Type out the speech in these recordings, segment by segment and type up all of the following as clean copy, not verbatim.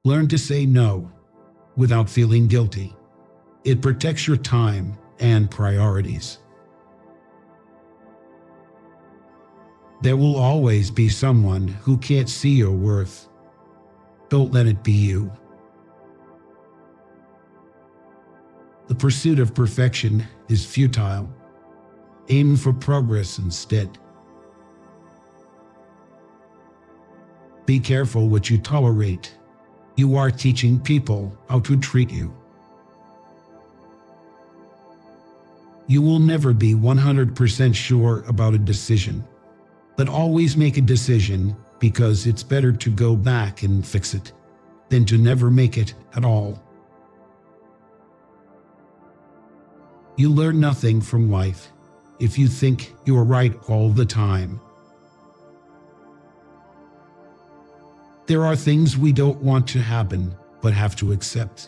Learn to say no without feeling guilty. It protects your time and priorities. There will always be someone who can't see your worth. Don't let it be you. The pursuit of perfection is futile. Aim for progress instead. Be careful what you tolerate. You are teaching people how to treat you. You will never be 100% sure about a decision, but always make a decision because it's better to go back and fix it than to never make it at all. You learn nothing from life if you think you are right all the time. There are things we don't want to happen but have to accept.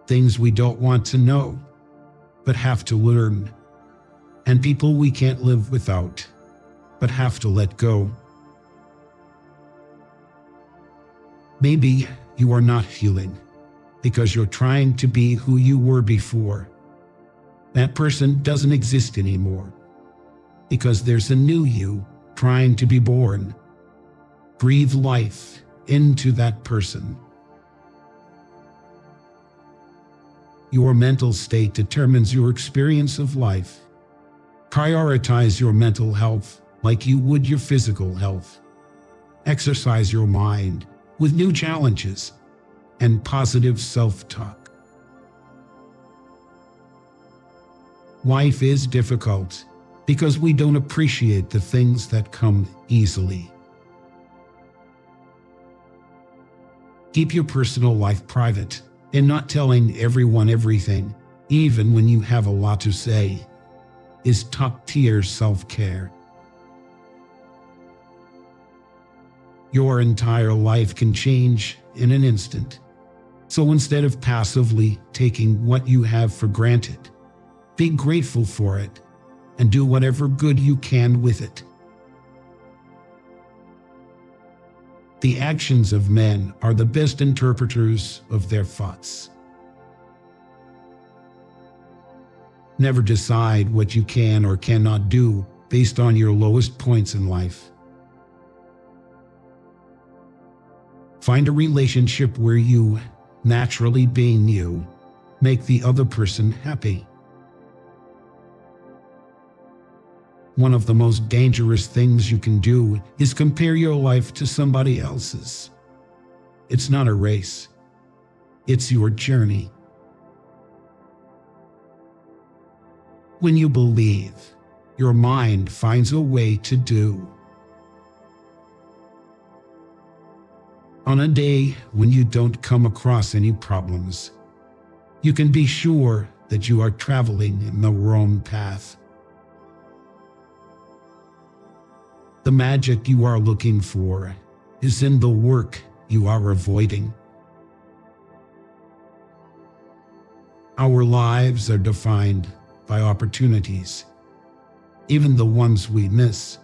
Things we don't want to know but have to learn. And people we can't live without but have to let go. Maybe you are not healing because you're trying to be who you were before. That person doesn't exist anymore because there's a new you trying to be born. Breathe life into that person. Your mental state determines your experience of life. Prioritize your mental health like you would your physical health. Exercise your mind with new challenges and positive self-talk. Life is difficult because we don't appreciate the things that come easily. Keep your personal life private and not telling everyone everything, even when you have a lot to say, is top-tier self-care. Your entire life can change in an instant. So instead of passively taking what you have for granted, be grateful for it and do whatever good you can with it. The actions of men are the best interpreters of their thoughts. Never decide what you can or cannot do based on your lowest points in life. Find a relationship where you, naturally being you, make the other person happy. One of the most dangerous things you can do is compare your life to somebody else's. It's not a race. It's your journey. When you believe, your mind finds a way to do. On a day when you don't come across any problems, you can be sure that you are traveling in the wrong path. The magic you are looking for is in the work you are avoiding. Our lives are defined by opportunities, even the ones we miss.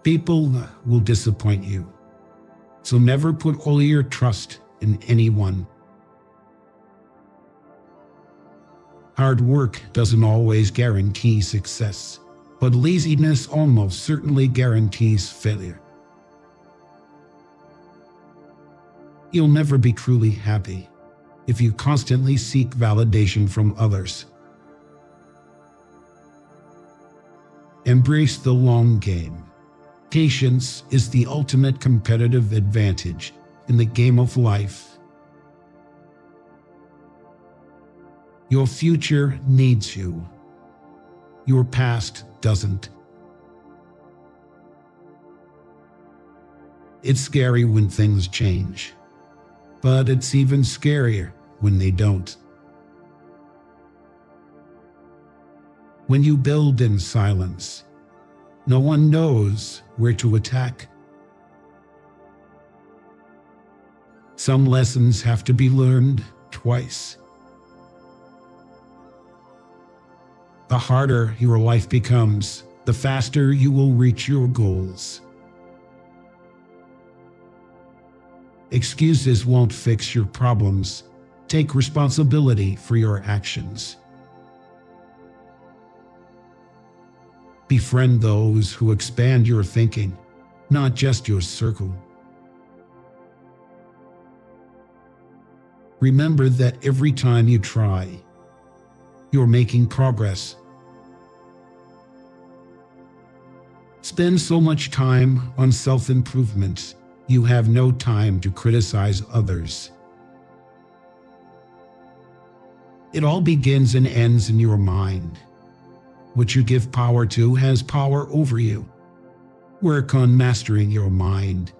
People will disappoint you, so never put all your trust in anyone. Hard work doesn't always guarantee success, but laziness almost certainly guarantees failure. You'll never be truly happy if you constantly seek validation from others. Embrace the long game. Patience is the ultimate competitive advantage in the game of life. Your future needs you. Your past doesn't. It's scary when things change, but it's even scarier when they don't. When you build in silence, no one knows where to attack. Some lessons have to be learned twice. The harder your life becomes, the faster you will reach your goals. Excuses won't fix your problems. Take responsibility for your actions. Befriend those who expand your thinking, not just your circle. Remember that every time you try, you're making progress. Spend so much time on self-improvement, you have no time to criticize others. It all begins and ends in your mind. What you give power to has power over you. Work on mastering your mind.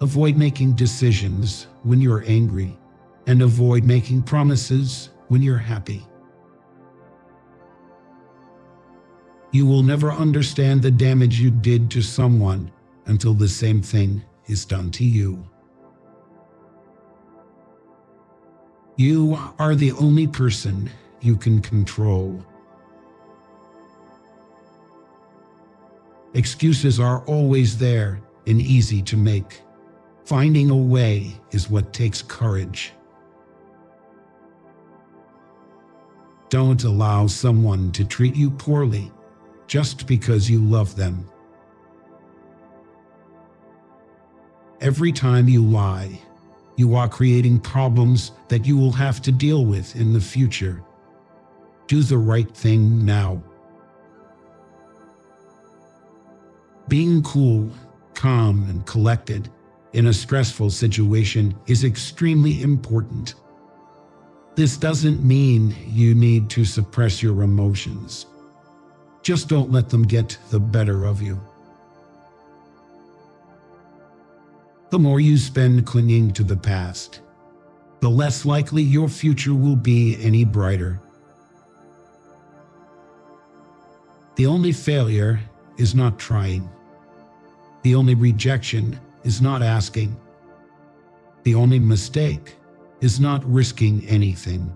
Avoid making decisions when you're angry, and avoid making promises when you're happy. You will never understand the damage you did to someone until the same thing is done to you. You are the only person you can control. Excuses are always there and easy to make. Finding a way is what takes courage. Don't allow someone to treat you poorly just because you love them. Every time you lie, you are creating problems that you will have to deal with in the future. Do the right thing now. Being cool, calm, and collected in a stressful situation is extremely important. This doesn't mean you need to suppress your emotions. Just don't let them get the better of you. The more you spend clinging to the past, the less likely your future will be any brighter. The only failure is not trying. The only rejection is not asking. The only mistake is not risking anything.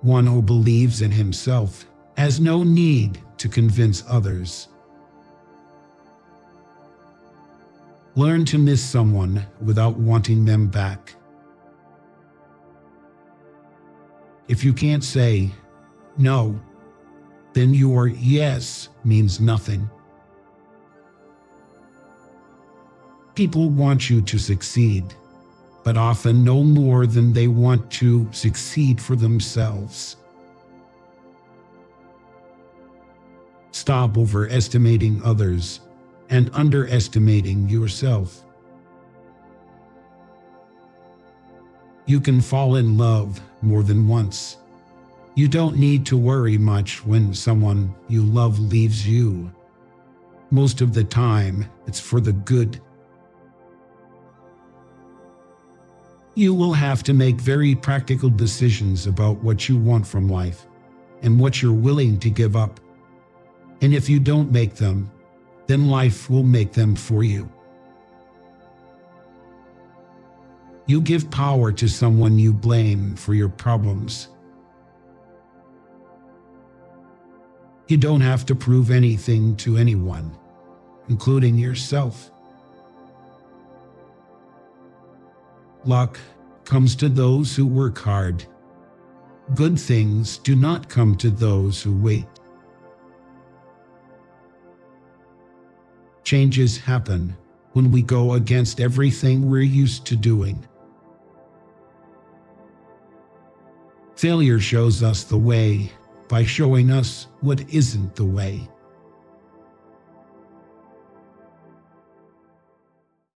One who believes in himself has no need to convince others. Learn to miss someone without wanting them back. If you can't say no, then your yes means nothing. People want you to succeed, but often no more than they want to succeed for themselves. Stop overestimating others and underestimating yourself. You can fall in love more than once. You don't need to worry much when someone you love leaves you. Most of the time, it's for the good. You will have to make very practical decisions about what you want from life and what you're willing to give up. And if you don't make them, then life will make them for you. You give power to someone you blame for your problems. You don't have to prove anything to anyone, including yourself. Luck comes to those who work hard. Good things do not come to those who wait. Changes happen when we go against everything we're used to doing. Failure shows us the way by showing us what isn't the way.